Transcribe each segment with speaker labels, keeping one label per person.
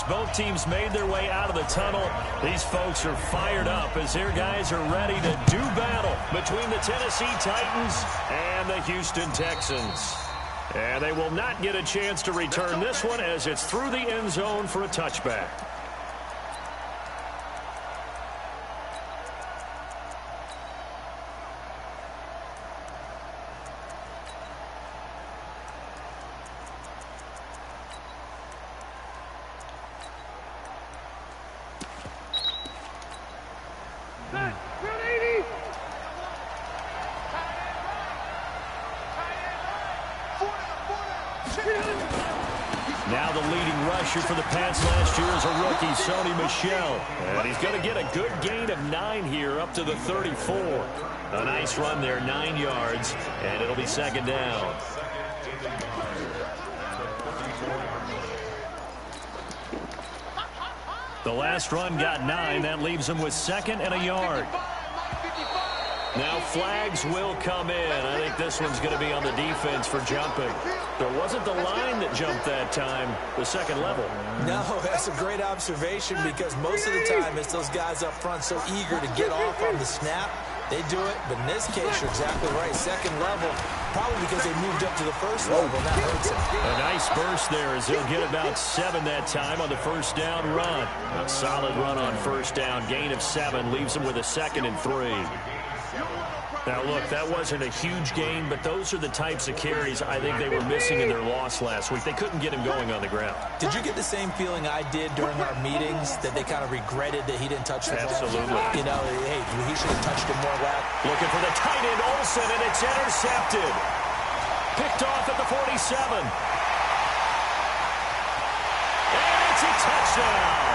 Speaker 1: both teams made their way out of the tunnel. These folks are fired up as their guys are ready to do battle between the Tennessee Titans and the Houston Texans. And they will not get a chance to return this one as it's through the end zone for a touchback.
Speaker 2: Now the leading rusher for the Pats last year is a rookie, Sony Michel.
Speaker 1: And he's going to get a good gain of 9 here up to the 34. A nice run there, 9 yards, and it'll be second down. The last run got 9. That leaves him with 2nd and a yard. Now flags will come in. I think this one's going to be on the defense for jumping. There wasn't the line that jumped that time, the second level.
Speaker 3: No, that's a great observation because most of the time it's those guys up front so eager to get off on the snap. They do it, but in this case, you're exactly right. Second level, probably because they moved up to the first level, and that hurts him.
Speaker 1: A nice burst there as he'll get about 7 that time on the first down run. A solid run on first down. Gain of 7 leaves him with a 2nd and 3. Now, look, that wasn't a huge gain, but those are the types of carries I think they were missing in their loss last week. They couldn't get him going on the ground.
Speaker 3: Did you get the same feeling I did during our meetings, that they kind of regretted that he didn't touch the ball?
Speaker 1: Absolutely.
Speaker 3: You know, hey, he should have touched it more last.
Speaker 1: Looking for the tight end, Olsen, and it's intercepted. Picked off at the 47. And it's a touchdown.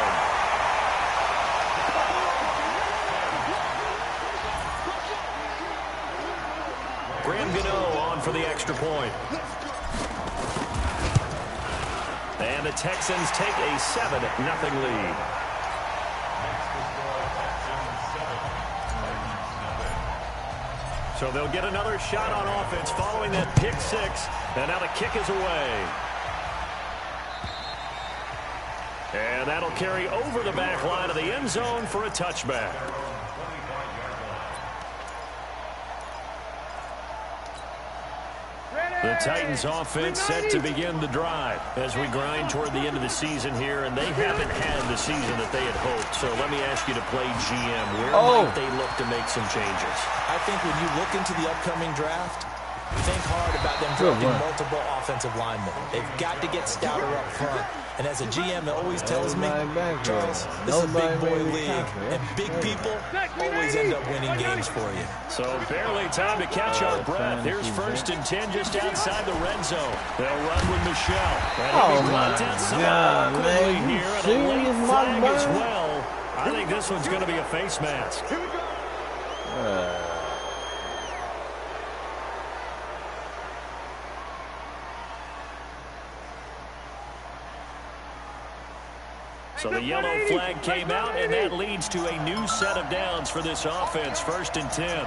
Speaker 1: on for the extra point. And the Texans take a 7-0 lead. So they'll get another shot on offense following that pick six. And now the kick is away. And that'll carry over the back line of the end zone for a touchback. The Titans offense set to begin the drive as we grind toward the end of the season here, and they haven't had the season that they had hoped. So let me ask you to play GM. Where might they look to make some changes?
Speaker 3: I think when you look into the upcoming draft, think hard about them drafting multiple offensive linemen. They've got to get stouter up front. And as a GM, it always tells me, Charles, this is a big boy league, and big people always end up winning games for you.
Speaker 1: So barely time to catch our breath. Here's 1st and 10 just outside the red zone. They'll run with Michel.
Speaker 4: Oh, my God, man.
Speaker 1: Here, and a late flag as well. I think this one's going to be a face mask. Here we go. So the yellow flag came out, and that leads to a new set of downs for this offense. 1st and 10.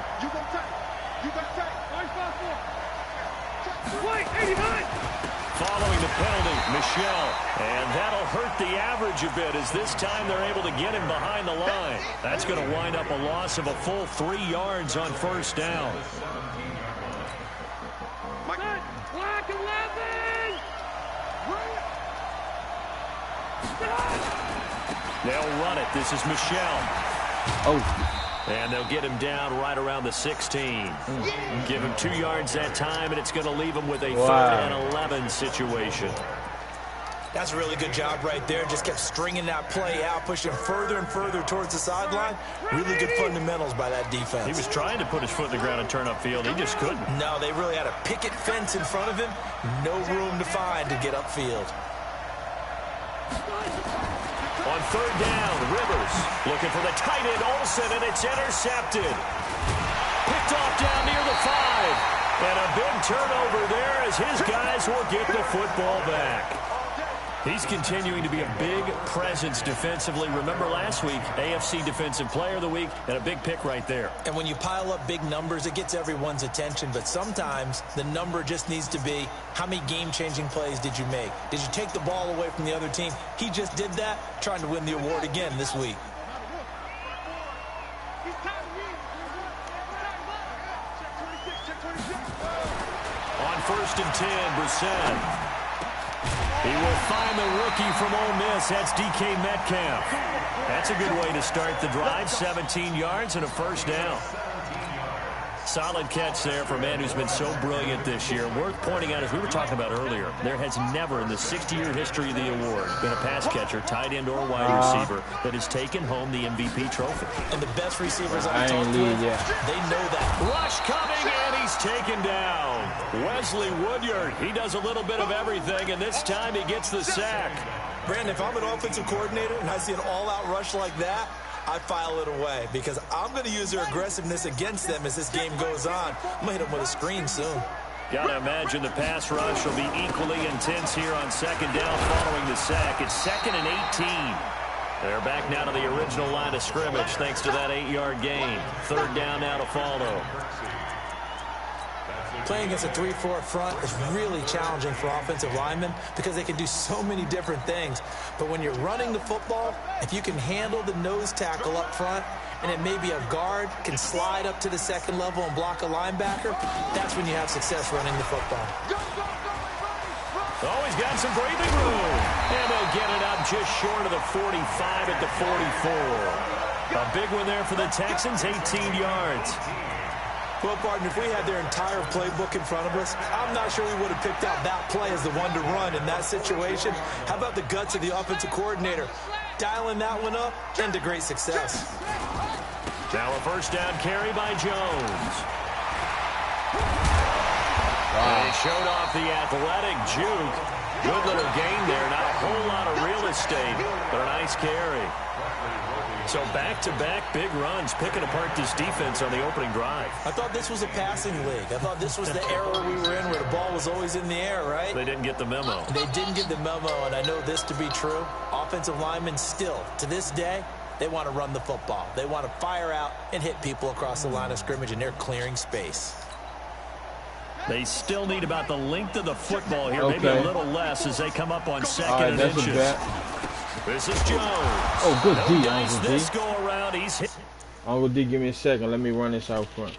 Speaker 1: Following the penalty, Michel. And that'll hurt the average a bit as this time they're able to get him behind the line. That's going to wind up a loss of a full 3 yards on 1st down.
Speaker 5: Black 11!
Speaker 1: They'll run it. This is Michel. And they'll get him down right around the 16. Give him 2 yards that time, and it's going to leave him with a 3rd and 11 situation.
Speaker 3: That's a really good job right there. Just kept stringing that play out, pushing further and further towards the sideline. Really good fundamentals by that defense.
Speaker 1: He was trying to put his foot in the ground and turn upfield. He just couldn't.
Speaker 3: No, they really had a picket fence in front of him. No room to find to get upfield.
Speaker 1: On 3rd down, Rivers looking for the tight end, Olsen, and it's intercepted. Picked off down near the 5. And a big turnover there as his guys will get the football back. He's continuing to be a big presence defensively. Remember last week, AFC Defensive Player of the Week, and a big pick right there.
Speaker 3: And when you pile up big numbers, it gets everyone's attention. But sometimes the number just needs to be, how many game-changing plays did you make? Did you take the ball away from the other team? He just did that, trying to win the award again this week.
Speaker 1: On 1st and 10, Brissett. He will find the rookie from Ole Miss. That's DK Metcalf. That's a good way to start the drive. 17 yards and a first down. Solid catch there for a man who's been so brilliant this year. Worth pointing out, as we were talking about earlier, there has never in the 60-year history of the award been a pass catcher, tight end, or wide receiver that has taken home the MVP trophy.
Speaker 3: And the best receivers I've talked with, they know that.
Speaker 1: Rush coming, and he's taken down. Wesley Woodyard, he does a little bit of everything, and this time he gets the sack.
Speaker 3: Brandon, if I'm an offensive coordinator and I see an all-out rush like that, I file it away because I'm going to use their aggressiveness against them as this game goes on. I'm going to hit them with a screen soon.
Speaker 1: Got to imagine the pass rush will be equally intense here on 2nd down following the sack. It's 2nd and 18. They're back now to the original line of scrimmage thanks to that 8-yard gain. 3rd down now to follow.
Speaker 3: Playing against a 3-4 front is really challenging for offensive linemen because they can do so many different things. But when you're running the football, if you can handle the nose tackle up front, and it may be a guard can slide up to the 2nd level and block a linebacker, that's when you have success running the football.
Speaker 1: Oh, he's got some breathing room. And they'll get it up just short of the 45 at the 44. A big one there for the Texans, 18 yards.
Speaker 3: Well, partner, if we had their entire playbook in front of us, I'm not sure we would have picked out that play as the one to run in that situation. How about the guts of the offensive coordinator? Dialing that one up into great success.
Speaker 1: Now a 1st down carry by Jones. They showed off the athletic juke. Good little gain there. Not a whole lot of real estate, but a nice carry. So back-to-back big runs, picking apart this defense on the opening drive.
Speaker 3: I thought this was a passing league. I thought this was the era we were in where the ball was always in the air, right?
Speaker 1: They didn't get the memo.
Speaker 3: They didn't get the memo, and I know this to be true. Offensive linemen still, to this day, they want to run the football. They want to fire out and hit people across the line of scrimmage, and they're clearing space.
Speaker 1: They still need about the length of the football here, maybe a little less as they come up on 2nd and inches. This is Jones.
Speaker 4: Oh, good D, Uncle D.
Speaker 1: This go around, he's hit.
Speaker 4: Uncle D, give me a second. Let me run this out front.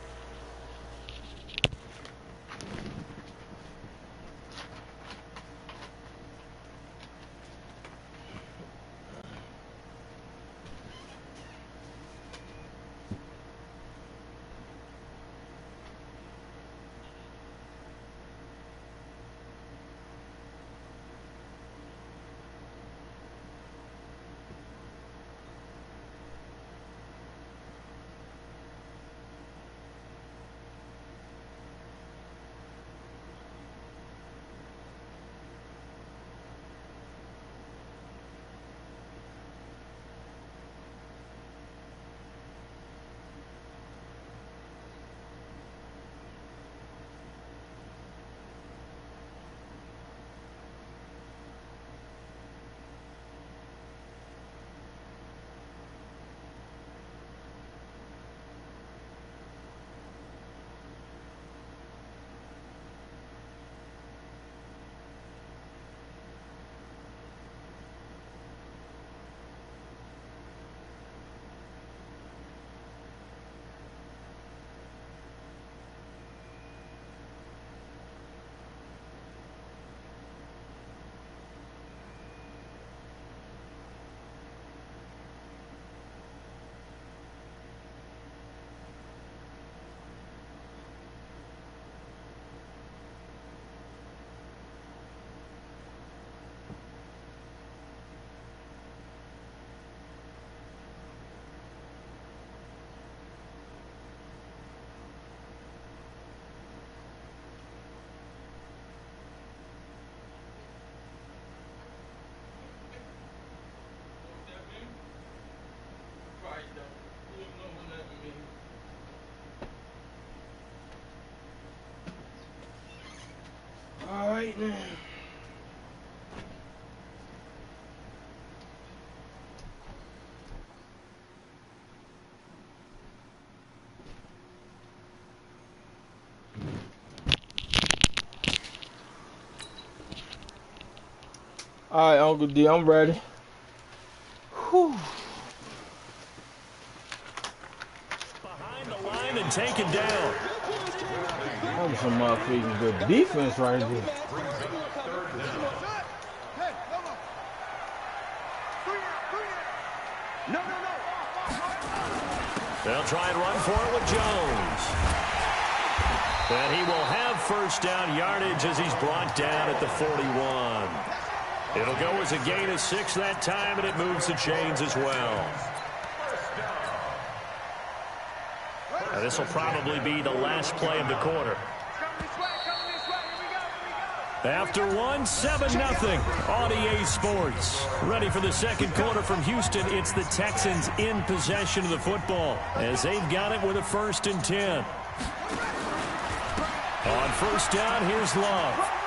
Speaker 4: All right, Uncle D, I'm ready. Whew.
Speaker 1: Behind the line and taken down.
Speaker 4: That was some motherfucking good defense right there.
Speaker 1: They'll try and run for it with Jones. And he will have first down yardage as he's brought down at the 41. It'll go as a gain of 6 that time, and it moves the chains as well. Now, this will probably be the last play of the quarter. After one, 7-0 on EA Sports. Ready for the second quarter from Houston. It's the Texans in possession of the football as they've got it with a 1st and 10. On first down, here's Love.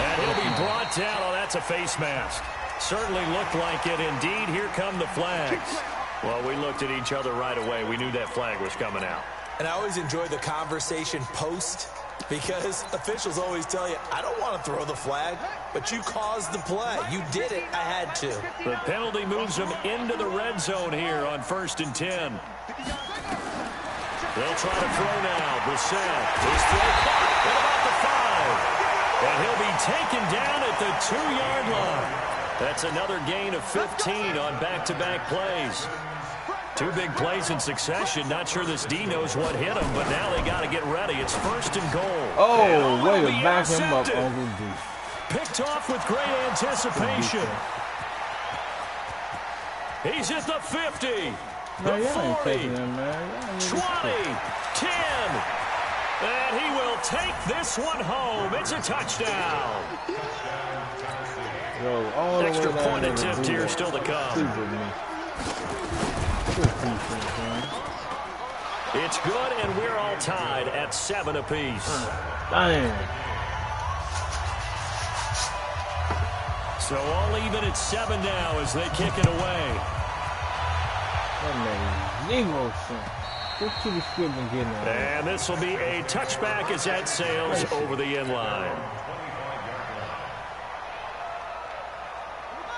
Speaker 1: And he'll be brought down. Oh, that's a face mask. Certainly looked like it. Indeed, here come the flags. Well, we looked at each other right away. We knew that flag was coming out.
Speaker 3: And I always enjoy the conversation post, because officials always tell you, I don't want to throw the flag, but you caused the play. You did it. I had to.
Speaker 1: The penalty moves them into the red zone here on 1st and 10. They'll try to throw now. Brissett. His throw caught at about the 5. And he'll be taken down at the 2-yard line. That's another gain of 15 on back-to-back plays. 2 big plays in succession. Not sure this D knows what hit him, but now they got to get ready. It's 1st and goal.
Speaker 4: Oh, way to back him up, Uncle D.
Speaker 1: Picked off with great anticipation. He's at the 50.
Speaker 4: No,
Speaker 1: the
Speaker 4: y'all ain't
Speaker 1: 40.
Speaker 4: taking him, man.
Speaker 1: 20. 10. And he will take this one home. It's a touchdown.
Speaker 4: Yo, all the
Speaker 1: Extra
Speaker 4: way
Speaker 1: point
Speaker 4: down to the
Speaker 1: attempt here
Speaker 4: blue.
Speaker 1: still to come.
Speaker 4: Good with me. Good defense, man.
Speaker 1: It's good, and we're all tied at 7 apiece.
Speaker 4: Damn.
Speaker 1: So all even at 7 now as they kick it away.
Speaker 4: That made 0 sense. What you was still been getting at?
Speaker 1: And this will be a touchback as that sails over the end line.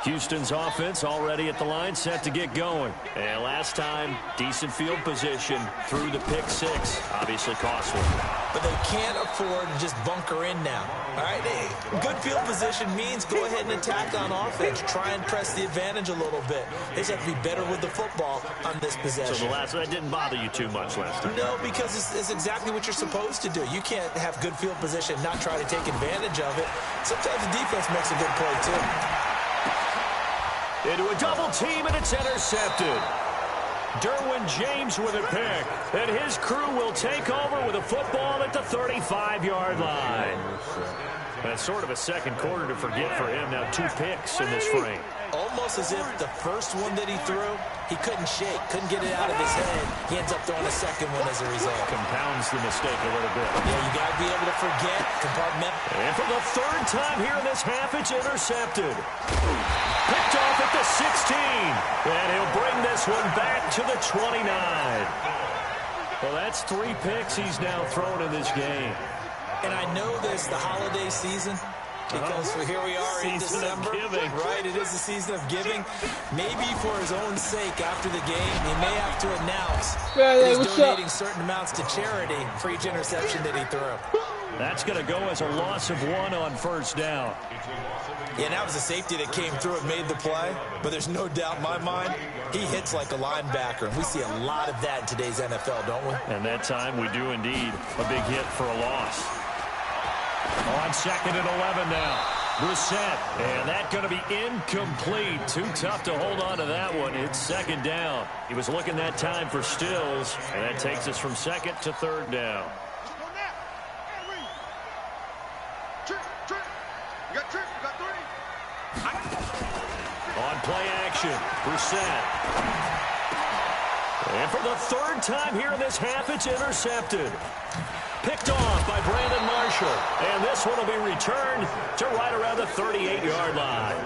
Speaker 1: Houston's offense already at the line, set to get going. And last time, decent field position through the pick 6. Obviously costly.
Speaker 3: But they can't afford to just bunker in now. All right, good field position means go ahead and attack on offense. Try and press the advantage a little bit. They just have to be better with the football on this possession.
Speaker 1: So that didn't bother you too much last time?
Speaker 3: No, because it's exactly what you're supposed to do. You can't have good field position, not try to take advantage of it. Sometimes the defense makes a good play, too.
Speaker 1: Into a double team, and it's intercepted. Derwin James with a pick, and his crew will take over with a football at the 35-yard line. That's sort of a second quarter to forget for him. Now 2 picks in this frame.
Speaker 3: Almost as if the first one that he threw, he couldn't shake, couldn't get it out of his head. He ends up throwing a second one as a result.
Speaker 1: Compounds the mistake a little bit.
Speaker 3: Yeah, you got to be able to forget, compartment.
Speaker 1: And for the 3rd time here in this half, it's intercepted. Picked off at the 16. And he'll bring this one back to the 29. Well, that's 3 picks he's now thrown in this game.
Speaker 3: And I know this, the holiday season, because here we are in December. Right, it is the season of giving. Maybe for his own sake, after the game, he may have to announce that he's donating certain amounts to charity for each interception that he threw.
Speaker 1: That's going to go as a loss of 1 on first down.
Speaker 3: Yeah, and that was a safety that came through and made the play. But there's no doubt in my mind, he hits like a linebacker. And we see a lot of that in today's NFL, don't we?
Speaker 1: And that time we do indeed. A big hit for a loss. On 2nd and 11 now. Brissett. And that's going to be incomplete. Too tough to hold on to that one. It's 2nd down. He was looking that time for Stills. And that takes us from 2nd to 3rd down. On play action, Brissett. And for the 3rd time here in this half, it's intercepted. Picked off by Brandon Marshall. And this one will be returned to right around the 38-yard line.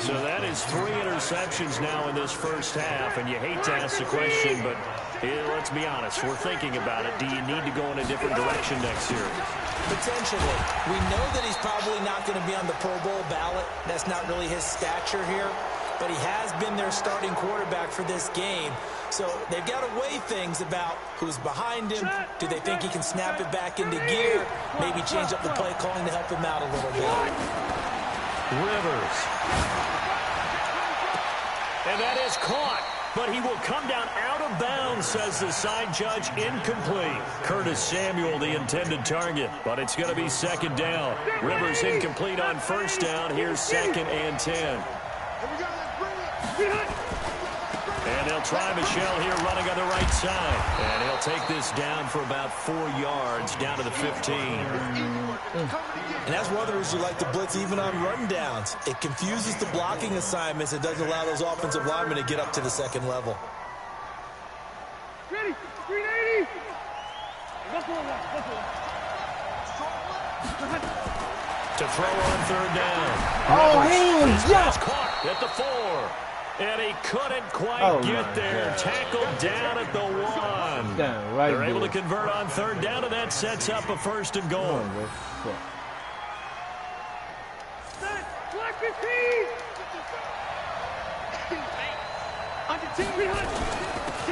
Speaker 1: So that is 3 interceptions now in this first half. And you hate to ask the question, but Let's be honest. We're thinking about it. Do you need to go in a different direction next series?
Speaker 3: Potentially. We know that he's probably not going to be on the Pro Bowl ballot. That's not really his stature here. But he has been their starting quarterback for this game. So they've got to weigh things about who's behind him. Do they think he can snap it back into gear? Maybe change up the play calling to help him out a little bit.
Speaker 1: Rivers. And that is caught. But he will come down out of bounds, says the side judge. Incomplete. Curtis Samuel, the intended target. But it's going to be second down. Rivers incomplete on first down. Here's 2nd and 10. And they'll try Michelle here running on the right side. And he'll take this down for about 4 yards, down to the 15.
Speaker 3: And that's one of the reasons you like to blitz even on rundowns. It confuses the blocking assignments. It doesn't allow those offensive linemen to get up to the second level.
Speaker 5: Ready, 380.
Speaker 1: To throw on third down.
Speaker 4: Oh, hands,
Speaker 1: That's caught at the 4. And he couldn't quite get there.
Speaker 4: God.
Speaker 1: Tackled down at the 1.
Speaker 4: Down, right
Speaker 1: They're able to
Speaker 4: there.
Speaker 1: convert on third down, and that sets up a 1st and goal.
Speaker 5: Black 15.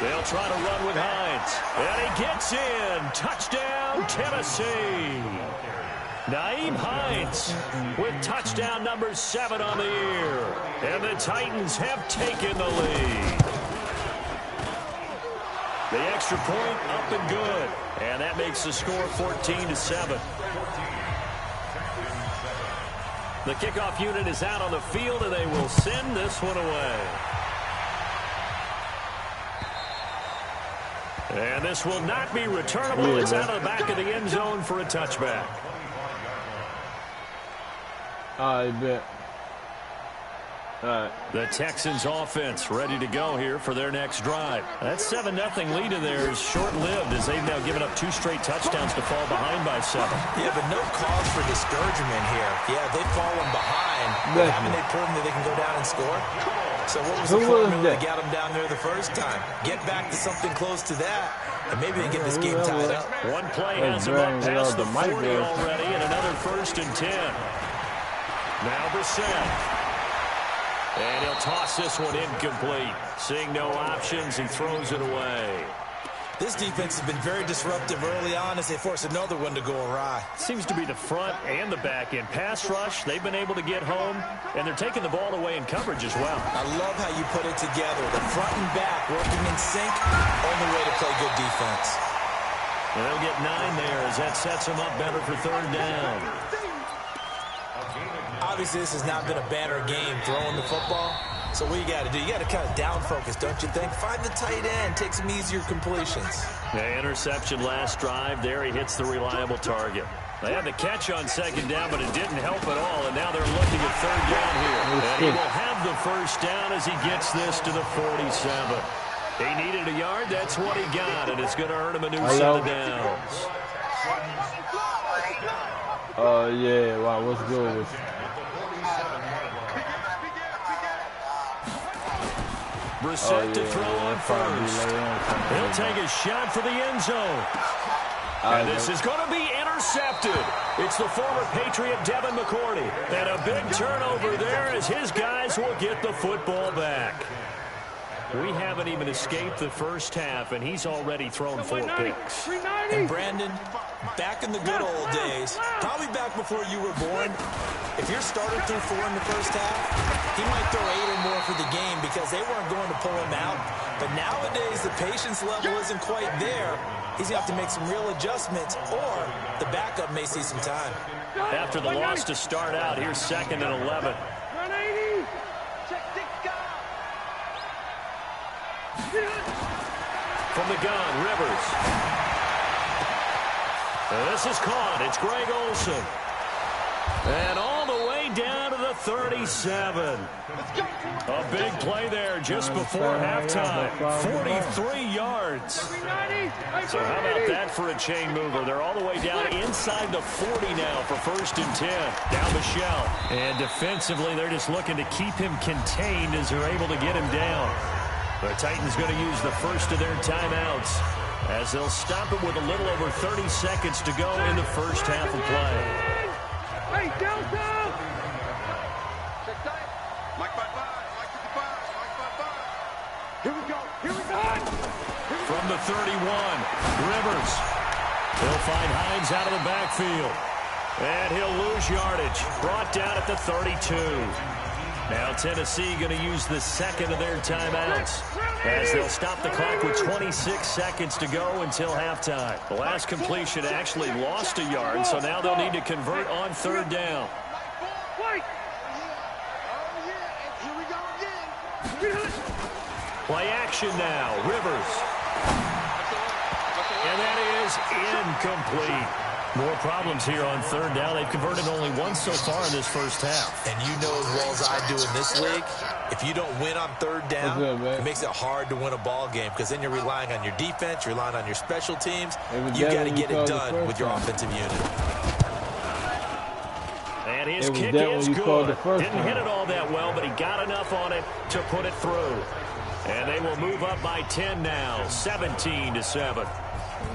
Speaker 1: They'll try to run with Hines. And he gets in. Touchdown, Tennessee. Nyheim Hines with touchdown number 7 on the year. And the Titans have taken the lead. The extra point up and good. And that makes the score 14-7. The kickoff unit is out on the field, and they will send this one away. And this will not be returnable. It's out of the back of the end zone for a touchback.
Speaker 4: I bet.
Speaker 1: The Texans offense ready to go here for their next drive. That 7-0 lead of theirs short-lived as they've now given up 2 straight touchdowns to fall behind by 7.
Speaker 3: Yeah, but no cause for discouragement here. Yeah, they've fallen behind, but haven't they proven that they can go down and score? So what was the formula that got them down there the first time? Get back to something close to that, and maybe they get this game tied up.
Speaker 1: One play has them up past the 40 already, and another 1st and 10. Now Brissett. And he'll toss this one incomplete. Seeing no options, he throws it away.
Speaker 3: This defense has been very disruptive early on as they force another one to go awry.
Speaker 1: Seems to be the front and the back end. Pass rush, they've been able to get home, and they're taking the ball away in coverage as well.
Speaker 3: I love how you put it together. The front and back working in sync, only way to play good defense.
Speaker 1: And they'll get 9 there as that sets them up better for third down.
Speaker 3: Obviously, this has not been a banner game throwing the football. So what you got to do, you got to kind of down focus, don't you think? Find the tight end, take some easier completions.
Speaker 1: The interception last drive. There he hits the reliable target. They had the catch on second down, but it didn't help at all. And now they're looking at third down here. And he will have the first down as he gets this to the 47. He needed a yard. That's what he got. And it's going to earn him a new set of downs.
Speaker 4: Oh, yeah. Wow, what's good with
Speaker 1: Brissett to throw on first. He'll take a shot for the end zone. And this is going to be intercepted. It's the former Patriot Devin McCourty. And a big turnover there as his guys will get the football back. We haven't even escaped the first half, and he's already thrown 4 picks.
Speaker 3: And Brandon, back in the good old days, probably back before you were born, if your starter threw 4 in the first half, he might throw 8 or more for the game because they weren't going to pull him out. But nowadays, the patience level isn't quite there. He's going to have to make some real adjustments, or the backup may see some time.
Speaker 1: After the loss to start out, here's 2nd and 11.
Speaker 5: 180.
Speaker 1: From the gun, Rivers. This is caught. It's Greg Olsen. And all the way down to the 37. A big play there just before halftime. 43 yards. So how about that for a chain mover? They're all the way down inside the 40 now for 1st and 10. Down Michelle. And defensively, they're just looking to keep him contained as they're able to get him down. The Titans going to use the first of their timeouts as they'll stop it with a little over 30 seconds to go in the first half of play.
Speaker 5: Hey, Delta! Here we go. Here we go.
Speaker 1: From the 31, Rivers. He'll find Hines out of the backfield. And he'll lose yardage. Brought down at the 32. Now Tennessee going to use the second of their timeouts as they'll stop the clock with 26 seconds to go until halftime. The last completion actually lost a yard, so now they'll need to convert on third down. Play action now. Rivers. And that is incomplete. More problems here on third down. They've converted only once so far in this first half.
Speaker 3: And you know as well as I do in this league, if you don't win on third down, it makes it hard to win a ball game because then you're relying on your defense, you're relying on your special teams. You got to get it done with your offensive unit.
Speaker 1: And his kick is good. Didn't hit it all that well, but he got enough on it to put it through. And they will move up by 10 now, 17-7.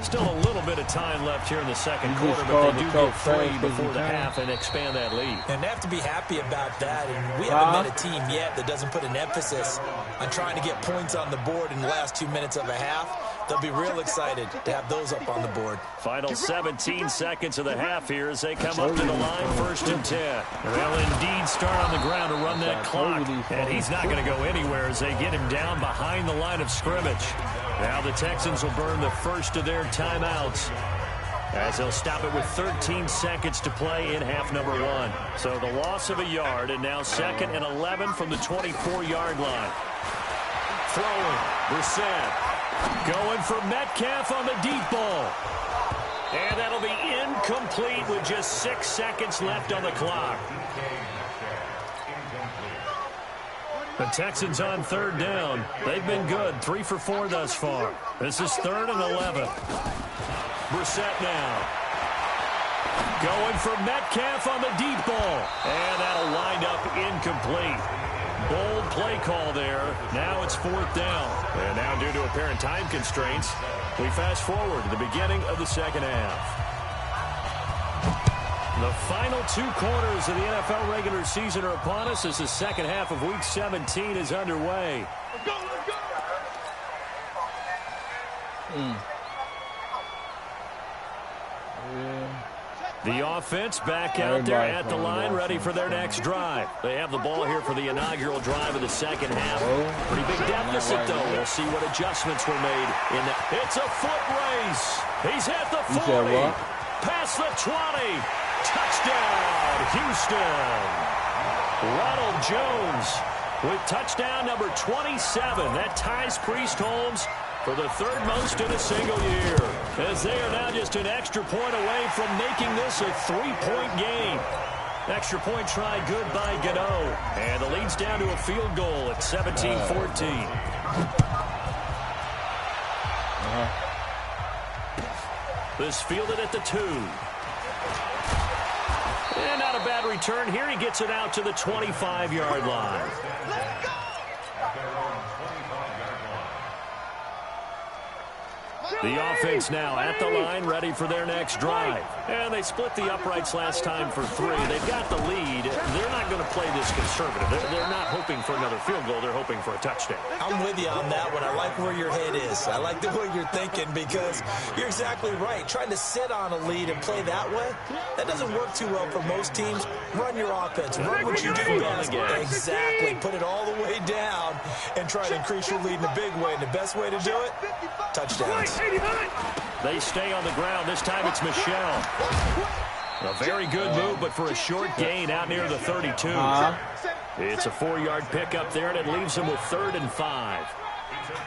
Speaker 1: Still a little bit of time left here in the second quarter, but they do get 3 before the half and expand that lead.
Speaker 3: And they have to be happy about that. And we haven't met a team yet that doesn't put an emphasis on trying to get points on the board in the last 2 minutes of a half. They'll be real excited to have those up on the board.
Speaker 1: Final 17 seconds of the half here as they come up to the line, 1st and 10. They'll indeed start on the ground to run that clock. And he's not going to go anywhere as they get him down behind the line of scrimmage. Now the Texans will burn the first of their timeouts as they'll stop it with 13 seconds to play in half number 1. So the loss of a yard, and now 2nd and 11 from the 24-yard line. Throwing, Brissett. Going for Metcalf on the deep ball. And that'll be incomplete with just 6 seconds left on the clock. The Texans on third down. They've been good, 3 for 4 thus far. This is 3rd and 11. Brissett now. Going for Metcalf on the deep ball. And that'll wind up incomplete. Bold play call there. Now it's 4th down. And now due to apparent time constraints, we fast forward to the beginning of the second half. The final 2 quarters of the NFL regular season are upon us as the second half of Week 17 is underway.
Speaker 5: Let's go, let's go.
Speaker 1: The offense back out there at the line, ready for their next drive. They have the ball here for the inaugural drive of the second half. Pretty big deficit, though. We'll see what adjustments were made in that. It's a foot race. He's at the 40. Past the 20. Touchdown, Houston. Ronald Jones with touchdown number 27. That ties Priest Holmes for the 3rd most in a single year, as they are now just an extra point away from making this a 3-point game. Extra point try good by Gano, and the lead's down to a field goal at 17-14. This fielded at the 2. And not a bad return here. He gets it out to the 25-yard line. The offense now at the line, ready for their next drive. And they split the uprights last time for 3. They've got the lead. They're not going to play this conservative. They're not hoping for another field goal. They're hoping for a touchdown.
Speaker 3: I'm with you on that one. I like where your head is. I like the way you're thinking because you're exactly right. Trying to sit on a lead and play that way, that doesn't work too well for most teams. Run your offense. Run what you do best. Exactly. Put it all the way down and try to increase your lead in a big way. And the best way to do it, touchdowns.
Speaker 1: They stay on the ground. This time it's Michel. A very good move, but for a short gain out near the 32. It's a 4-yard pickup there, and it leaves them with 3rd and 5.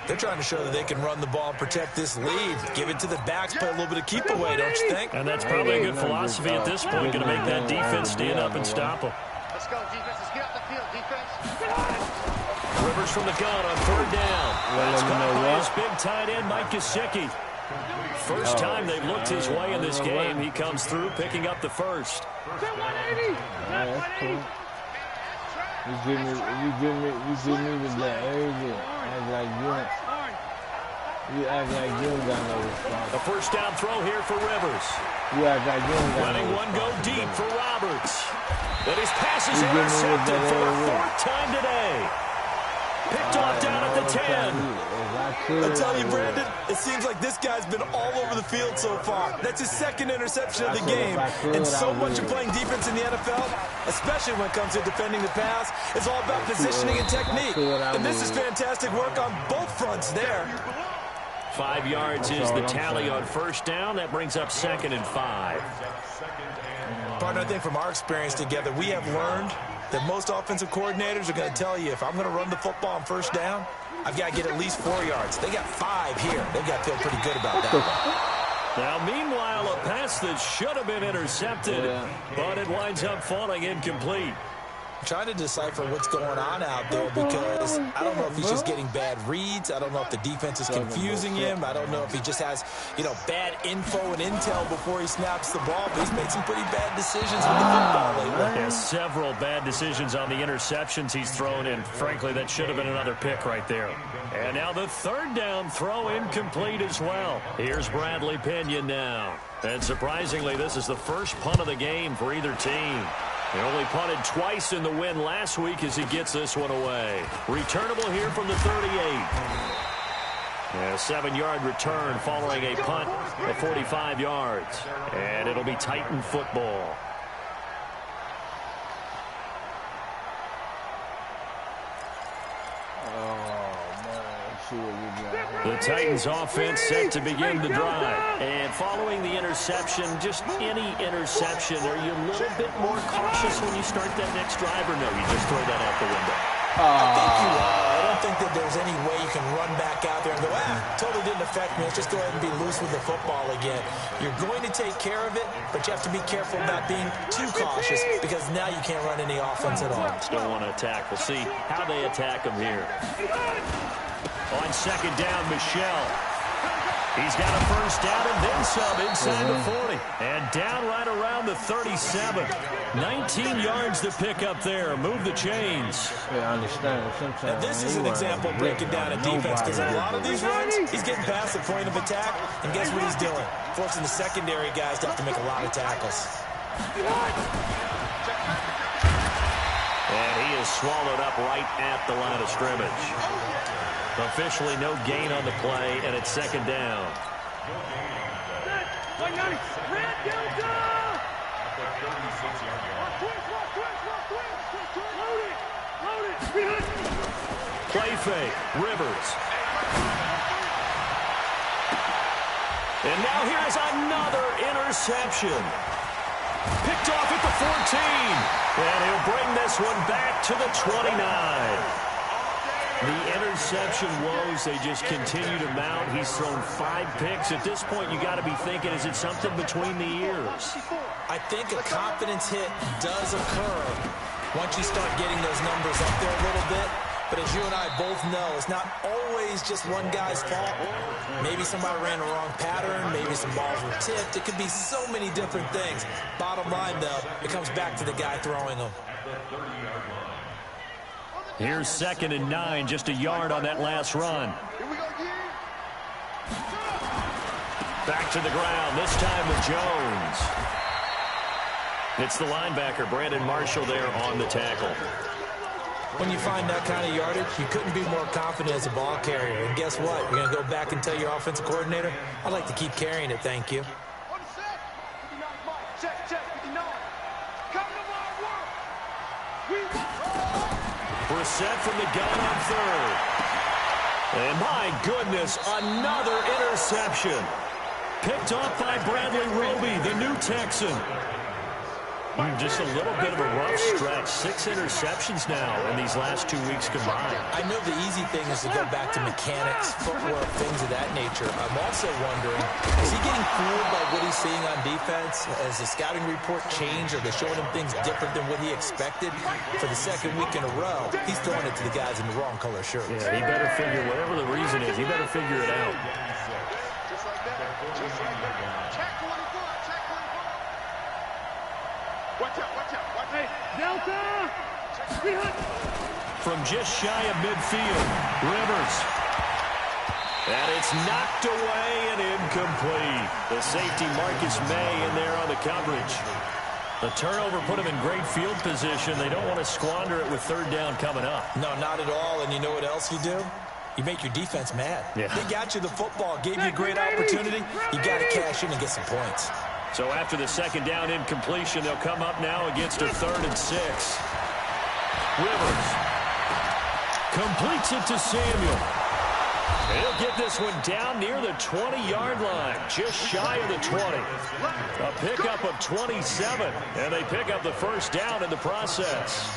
Speaker 3: They're trying to show that they can run the ball and protect this lead. Give it to the backs, play a little bit of keep away, don't you think?
Speaker 1: And that's probably a good philosophy at this point, going to make that defense stand up and stop them.
Speaker 5: Let's go, defense. Let's get off the field, defense.
Speaker 1: Rivers from the gun on 3rd down. That's caught by his big tight end, Mike-N-ike18's. First time they've looked his way in this game. He comes through, picking up the first.
Speaker 4: You give me the black everything. Act like you act like you don't got no response.
Speaker 1: The first down throw here for Rivers.
Speaker 4: You act like you don't got
Speaker 1: Letting
Speaker 4: no
Speaker 1: one go
Speaker 4: response.
Speaker 1: deep for Roberts. But his pass is intercepted for the fourth time today. Picked off down at the 10.
Speaker 3: I tell you, Brandon, it seems like this guy's been all over the field so far. That's his second interception of the game. And so much of playing defense in the NFL, especially when it comes to defending the pass, is all about positioning and technique. And this is fantastic work on both fronts there.
Speaker 1: 5 yards is the tally on first down. That brings up 2nd and 5.
Speaker 3: Partner, I think from our experience together, we have learned that most offensive coordinators are going to tell you, if I'm going to run the football on first down, I've got to get at least 4 yards. They got 5 here. They've got to feel pretty good about that.
Speaker 1: Now, meanwhile, a pass that should have been intercepted, but it winds up falling incomplete.
Speaker 3: Trying to decipher what's going on out there because I don't know if he's just getting bad reads. I don't know if the defense is confusing him. I don't know if he just has, bad info and intel before he snaps the ball. But he's made some pretty bad decisions with the football lately.
Speaker 1: Yeah, several bad decisions on the interceptions he's thrown in. Frankly, that should have been another pick right there. And now the third down throw incomplete as well. Here's Bradley Pinion now. And surprisingly, this is the first punt of the game for either team. He only punted twice in the win last week as he gets this one away. Returnable here from the 38. A 7-yard return following a punt of 45 yards. And it'll be Titan football. The Titans offense set to begin the drive. And following the interception, just any interception, are you a little bit more cautious when you start that next drive, or no, you just throw that out the window?
Speaker 3: I think you are. I don't think that there's any way you can run back out there and go, totally didn't affect me. Let's just go ahead and be loose with the football again. You're going to take care of it, but you have to be careful about being too cautious because now you can't run any offense at all.
Speaker 1: Still want to attack. We'll see how they attack him here. On second down, Michelle. He's got a first down and then some inside the 40. And down right around the 37. 19 yards to pick up there. Move the chains.
Speaker 4: Yeah, I understand. Sometimes
Speaker 3: now, this is an example of breaking down a defense because a lot of these runs, he's getting past the point of attack, and guess what he's doing? Forcing the secondary guys to have to make a lot of tackles.
Speaker 1: And he is swallowed up right at the line of scrimmage. Officially no gain on the play, and it's second down. Play fake, Rivers. And now here's another interception. Picked off at the 14. And he'll bring this one back to the 29. The interception woes, they just continue to mount. He's thrown 5 picks. At this point, you got to be thinking, is it something between the ears?
Speaker 3: I think a confidence hit does occur once you start getting those numbers up there a little bit. But as you and I both know, it's not always just one guy's fault. Maybe somebody ran the wrong pattern.Maybe some balls were tipped. It could be so many different things. Bottom line, though, it comes back to the guy throwing them.
Speaker 1: Here's 2nd and 9, just a yard on that last run. Back to the ground, this time with Jones. It's the linebacker, Brandon Marshall, there on the tackle.
Speaker 3: When you find that kind of yardage, you couldn't be more confident as a ball carrier. And guess what? You're going to go back and tell your offensive coordinator, I'd like to keep carrying it, thank you.
Speaker 1: Brissett from the gun on third. And my goodness, another interception. Picked off by Bradley Roby, the new Texan. Just a little bit of a rough stretch. 6 interceptions now in these last 2 weeks combined.
Speaker 3: I know the easy thing is to go back to mechanics, footwork, things of that nature. I'm also wondering, is he getting fooled by what he's seeing on defense? Has the scouting report changed? Are they showing him things different than what he expected? For the second week in a row, he's throwing it to the guys in the wrong color shirts.
Speaker 1: Yeah, he better figure, whatever the reason is, he better figure it out.
Speaker 5: Just like that. Just like that. Check 24. Check 24. Watch out. Watch out. Watch out. Delta!
Speaker 1: From just shy of midfield, Rivers. And it's knocked away and incomplete. The safety Marcus May in there on the coverage. The turnover put him in great field position. They don't want to squander it with third down coming up.
Speaker 3: No, not at all. And you know what else you do? You make your defense mad.
Speaker 1: Yeah.
Speaker 3: They got you the football, gave you a great opportunity. You got to cash in and get some points.
Speaker 1: So after the second down incompletion, they'll come up now against a 3rd and 6. Rivers completes it to Samuel. He'll get this one down near the 20-yard line, just shy of the 20. A pickup of 27, and they pick up the first down in the process.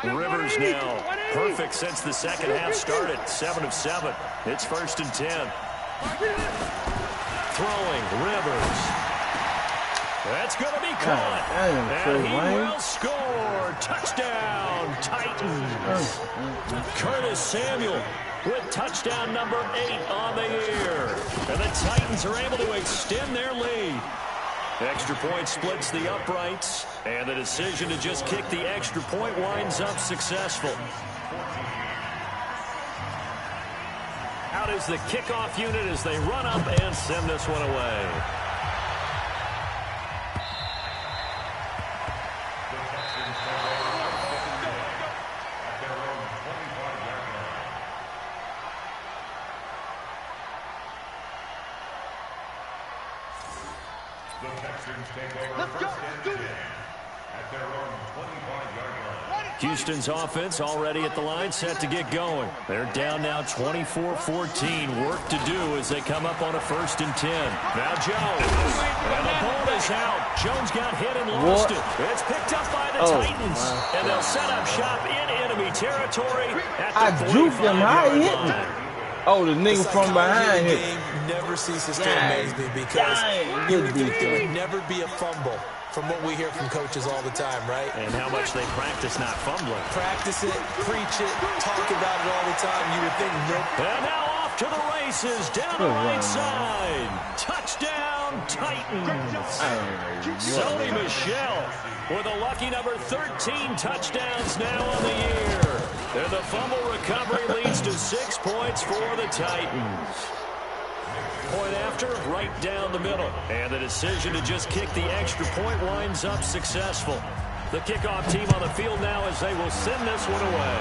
Speaker 1: Rivers now perfect since the second half started. 7 of 7. It's 1st and 10. Throwing Rivers. That's going to be caught. And he will score. Touchdown, Titans. Curtis Samuel with touchdown number 8 on the year. And the Titans are able to extend their lead. Extra point splits the uprights, and the decision to just kick the extra point winds up successful. Out is the kickoff unit as they run up and send this one away. Houston's offense already at the line, set to get going. They're down now 24-14. Work to do as they come up on a 1st and 10. Now Jones. And the ball is out. Jones got hit and lost it. It's picked up by the Titans. And they'll set up shop in enemy territory at the 45-yard line.
Speaker 4: Oh, the nigga from behind hit.
Speaker 3: Never ceases to amaze me because you would think there would never be a fumble from what we hear from coaches all the time, right?
Speaker 1: And how much they practice not fumbling.
Speaker 3: Practice it, preach it, talk about it all the time. You would think, nope.
Speaker 1: And now off to the races, down the right side. Touchdown, Titans. Sony Michel with a lucky number 13 touchdowns now on the year. And the fumble recovery leads to 6 points for the Titans. Point after, right down the middle. And the decision to just kick the extra point winds up successful. The kickoff team on the field now as they will send this one away.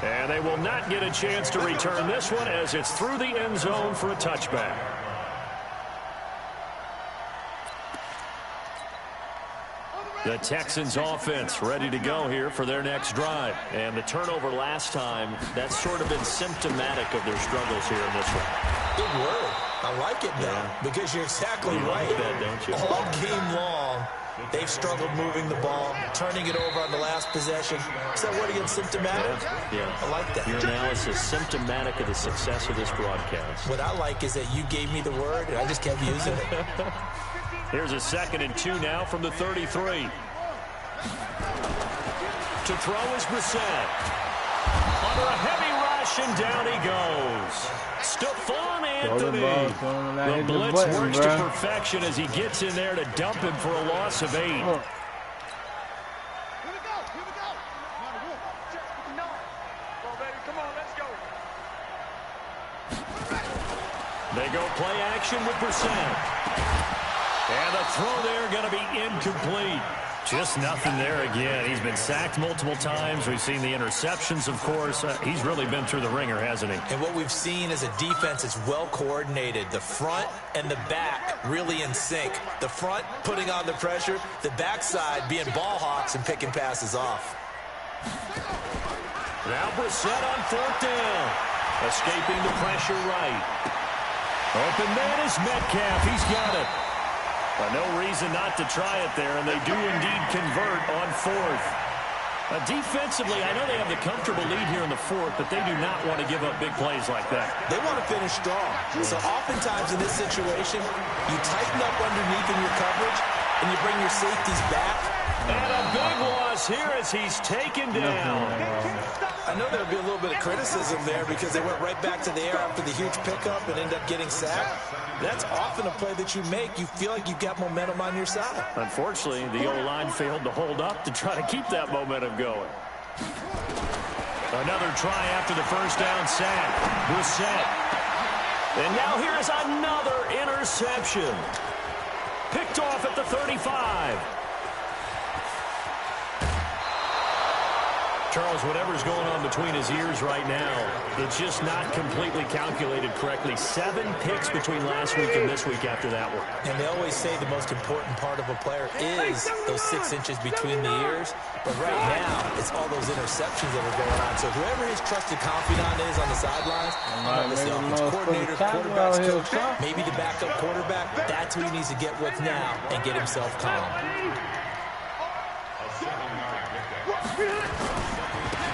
Speaker 1: And they will not get a chance to return this one as it's through the end zone for a touchback. The Texans offense ready to go here for their next drive. And the turnover last time, that's sort of been symptomatic of their struggles here in this one.
Speaker 3: Good word. I like it now because you're exactly right.
Speaker 1: Like that, don't you?
Speaker 3: All game long, they've struggled moving the ball, turning it over on the last possession. Is that word again, symptomatic?
Speaker 1: Yeah.
Speaker 3: I like that.
Speaker 1: Your analysis symptomatic of the success of this broadcast.
Speaker 3: What I like is that you gave me the word and I just kept using it.
Speaker 1: Here's a 2nd and 2 now from the 33. To throw is Brissett. Under a heavy rush, and down he goes. Stephon Anthony. The blitz works to perfection as he gets in there to dump him for a loss of 8.
Speaker 5: Here we go. Come on, let's go.
Speaker 1: They go play action with Brissett. And the throw there going to be incomplete. Just nothing there again. He's been sacked multiple times. We've seen the interceptions, of course. He's really been through the ringer, hasn't he?
Speaker 3: And what we've seen is a defense that's well coordinated. The front and the back really in sync. The front putting on the pressure. The backside being ball hawks and picking passes off.
Speaker 1: Now Brissett on 4th down. Escaping the pressure right. Open man is Metcalf. He's got it. No reason not to try it there, and they do indeed convert on 4th. Defensively, I know they have the comfortable lead here in the 4th, but they do not want to give up big plays like that.
Speaker 3: They want to finish strong. So oftentimes in this situation, you tighten up underneath in your coverage, and you bring your safeties back,
Speaker 1: And a big loss here as he's taken down.
Speaker 3: I know there'll be a little bit of criticism there because they went right back to the air after the huge pickup and ended up getting sacked. That's often a play that you make. You feel like you've got momentum on your side.
Speaker 1: Unfortunately, the O-line failed to hold up to try to keep that momentum going. Another try after the first down sack. Brissett. And now here is another interception. Picked off at the 35. Charles, whatever's going on between his ears right now, it's just not completely calculated correctly. 7 picks between last week and this week after that one.
Speaker 3: And they always say the most important part of a player is those 6 inches between the ears. But right now, it's all those interceptions that are going on. So whoever his trusted confidant is on the sidelines, the offense coordinator, quarterback's coach, maybe the backup quarterback, that's who he needs to get with now and get himself calm.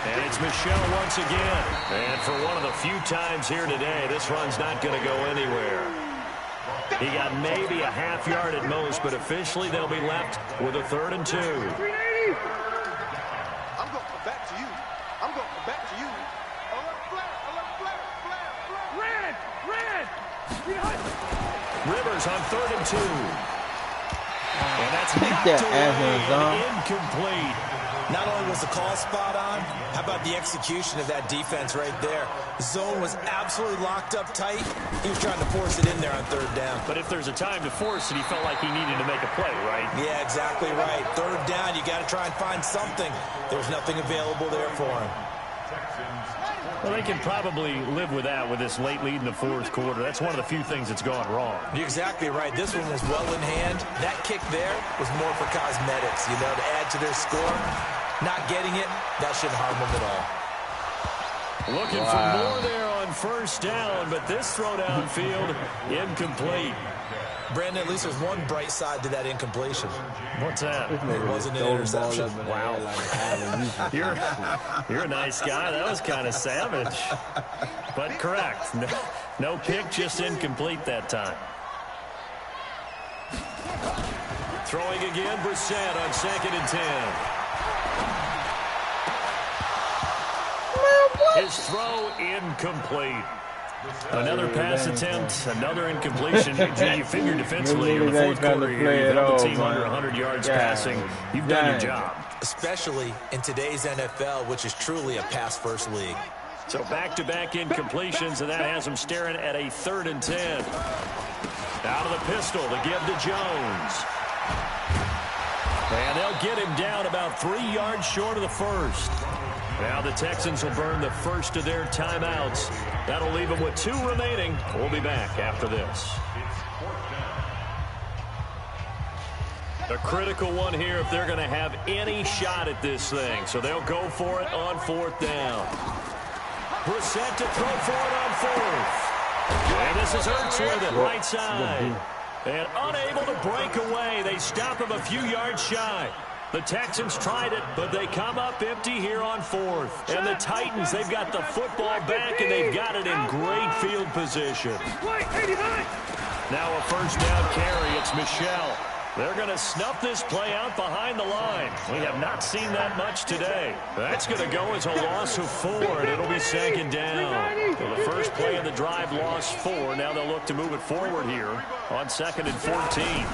Speaker 1: And it's Michel once again. And for one of the few times here today, this run's not going to go anywhere. He got maybe a half yard at most, but officially they'll be left with a 3rd and 2.
Speaker 5: I'm going to come back to you. I'm going to come back to you. Red.
Speaker 1: Rivers on 3rd and 2. And that's knocked away and incomplete.
Speaker 3: Not only was the call spot on, how about the execution of that defense right there? Zone was absolutely locked up tight. He was trying to force it in there on 3rd down.
Speaker 1: But if there's a time to force it, he felt like he needed to make a play, right?
Speaker 3: Yeah, exactly right. 3rd down, you got to try and find something. There's nothing available there for him.
Speaker 1: Well, they can probably live with that with this late lead in the 4th quarter. That's one of the few things that's gone wrong.
Speaker 3: You're exactly right. This one was well in hand. That kick there was more for cosmetics, to add to their score. Not getting it, that shouldn't harm them at all.
Speaker 1: Looking for more there on 1st down, but this throw downfield, incomplete.
Speaker 3: Brandon, at least there's one bright side to that incompletion.
Speaker 1: What's that?
Speaker 3: It wasn't an interception.
Speaker 1: Wow. You're a nice guy. That was kind of savage. But correct. No pick, just incomplete that time. Throwing again, Brissett on 2nd and 10. His throw incomplete. Another pass attempt, another incompletion. You figured defensively in the 4th quarter here, you've held the team under 100 yards passing. You've done your job.
Speaker 3: Especially in today's NFL, which is truly a pass-first league.
Speaker 1: So back-to-back incompletions, and that has him staring at a 3rd and 10. Out of the pistol to give to Jones. And they'll get him down about 3 yards short of the 1st. Now the Texans will burn the first of their timeouts. That'll leave them with 2 remaining. We'll be back after this. A critical one here if they're going to have any shot at this thing. So they'll go for it on 4th down. Brissett to throw for it on 4th. And this is Hurts with it, right side. And unable to break away. They stop him a few yards shy. The Texans tried it, but they come up empty here on 4th. And the Titans, they've got the football back, and they've got it in great field position. Now a 1st down carry. It's Michel. They're going to snuff this play out behind the line. We have not seen that much today. That's going to go as a loss of 4, and it'll be 2nd down. So the first play of the drive lost 4. Now they'll look to move it forward here on 2nd and 14.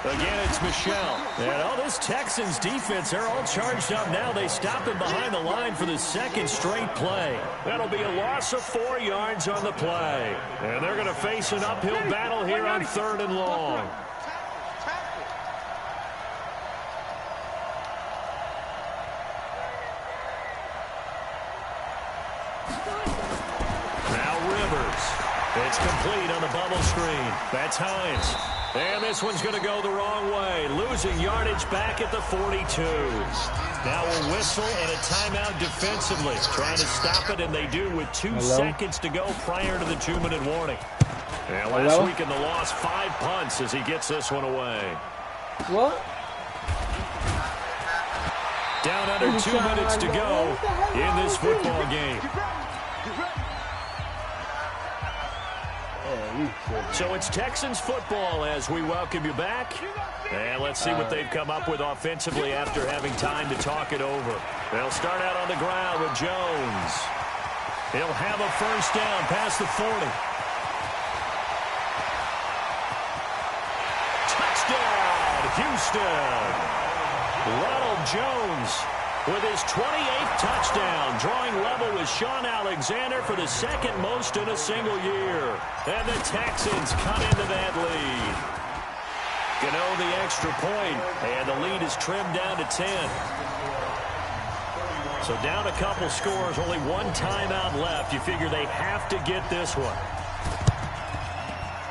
Speaker 1: Again, it's Michel. And this Texans defense, they're all charged up now. They stop him behind the line for the 2nd straight play. That'll be a loss of 4 yards on the play. And they're going to face an uphill battle here on 3rd and long. Now Rivers. It's complete on the bubble screen. That's Hines. And this one's going to go the wrong way. Losing yardage back at the 42. Now a whistle and a timeout defensively. Trying to stop it, and they do with 2 seconds to go prior to the 2-minute warning. And last week in the loss, 5 punts as he gets this one away.
Speaker 4: What?
Speaker 1: Down under 2 minutes to go in this football game.
Speaker 4: You
Speaker 1: So it's Texans football as we welcome you back. And let's see what they've come up with offensively after having time to talk it over. They'll start out on the ground with Jones. He'll have a first down past the 40. Touchdown, Houston. Ronald Jones with his 28th touchdown, drawing level with Sean Alexander for the second most in a single year. And the Texans cut into that lead. Gano the extra point, and the lead is trimmed down to 10. So down a couple scores, only one timeout left. You figure they have to get this one.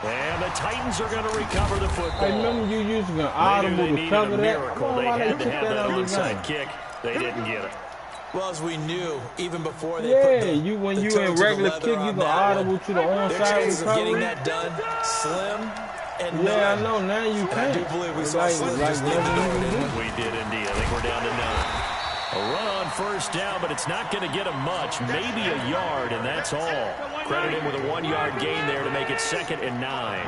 Speaker 1: And the Titans are going to recover the football.
Speaker 4: I remember you using an audible to cover that.
Speaker 1: Miracle. They had to have that onside kick. They didn't get it.
Speaker 3: Well, as we knew, even before they
Speaker 4: put
Speaker 3: the
Speaker 4: when you in regular kick, you go audible to the onside recovery.
Speaker 3: Their chances of getting that done, slim. And
Speaker 4: I know. Now you can't.
Speaker 3: I do believe we saw Slim just need to go in.
Speaker 1: We did indeed. I think we're down to 9. A run on first down, but it's not going to get him much. Maybe a yard, and that's all. Credit him with a 1-yard gain there to make it 2nd and 9.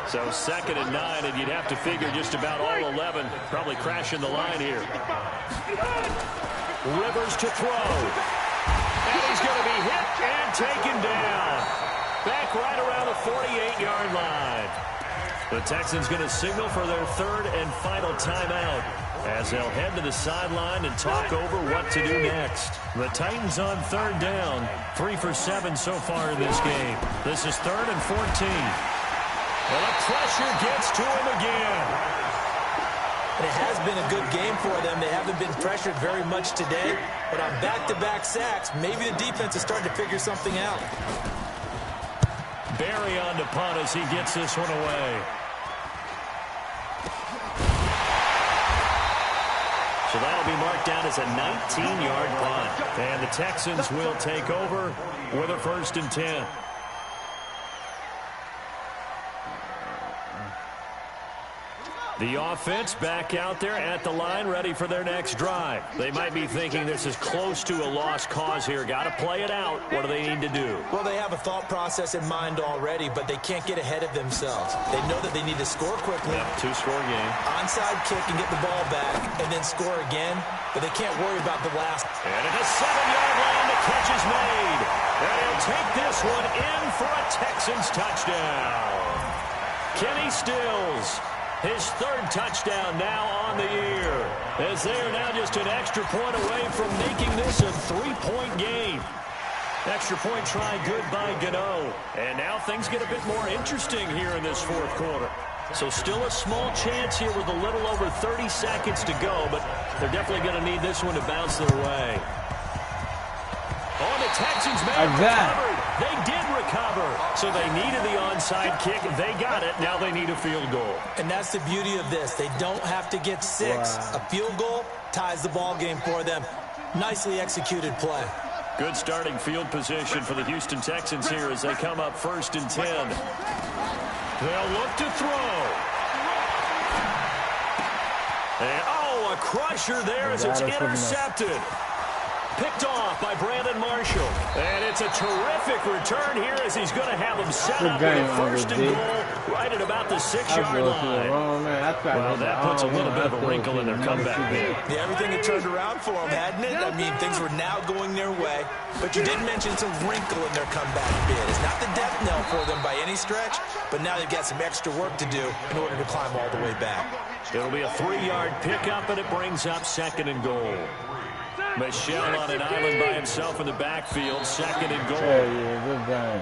Speaker 1: So 2nd and 9, and you'd have to figure just about all 11 probably crashing the line here. Rivers to throw. And he's going to be hit and taken down. Back right around the 48-yard line. The Texans going to signal for their 3rd and final timeout as they'll head to the sideline and talk over what to do next. The Titans on 3rd down, 3 for 7 so far in this game. This is 3rd and 14. And the pressure gets to him again.
Speaker 3: And it has been a good game for them. They haven't been pressured very much today, but on back-to-back sacks, maybe the defense is starting to figure something out.
Speaker 1: Barry on to punt as he gets this one away. So that'll be marked down as a 19-yard punt. And the Texans will take over with a 1st and 10. The offense back out there at the line, ready for their next drive. They might be thinking this is close to a lost cause here. Got to play it out. What do they need to do?
Speaker 3: Well, they have a thought process in mind already, but they can't get ahead of themselves. They know that they need to score quickly.
Speaker 1: Yep, 2-score game.
Speaker 3: Onside kick and get the ball back, and then score again, but they can't worry about the last.
Speaker 1: And at the 7-yard line, the catch is made. And he'll take this one in for a Texans touchdown. Kenny Stills. His 3rd touchdown now on the year, as they are now just an extra point away from making this a 3-point game. Extra point try good by Gano. And now things get a bit more interesting here in this 4th quarter. So still a small chance here with a little over 30 seconds to go, but they're definitely going to need this one to bounce their way. Oh, the Texans may have recovered. They did recover. So they needed the onside kick. They got it. Now they need a field goal.
Speaker 3: And that's the beauty of this. They don't have to get 6. Wow. A field goal ties the ball game for them. Nicely executed play.
Speaker 1: Good starting field position for the Houston Texans here as they come up 1st and 10. They'll look to throw. And, a crusher there as it's intercepted. Picked off by Brandon Marshall. And it's a terrific return here as he's going to have him set up with a 1st and goal right at about the 6-yard line. Well, that puts a little bit of a wrinkle in their comeback bid.
Speaker 3: Yeah, everything had turned around for them, hadn't it? I mean, things were now going their way. But you did mention some wrinkle in their comeback bid. It's not the death knell for them by any stretch, but now they've got some extra work to do in order to climb all the way back.
Speaker 1: It'll be a 3-yard pickup, and it brings up 2nd and goal. Michelle on an island by himself in the backfield. 2nd and goal.
Speaker 4: Yeah, good game.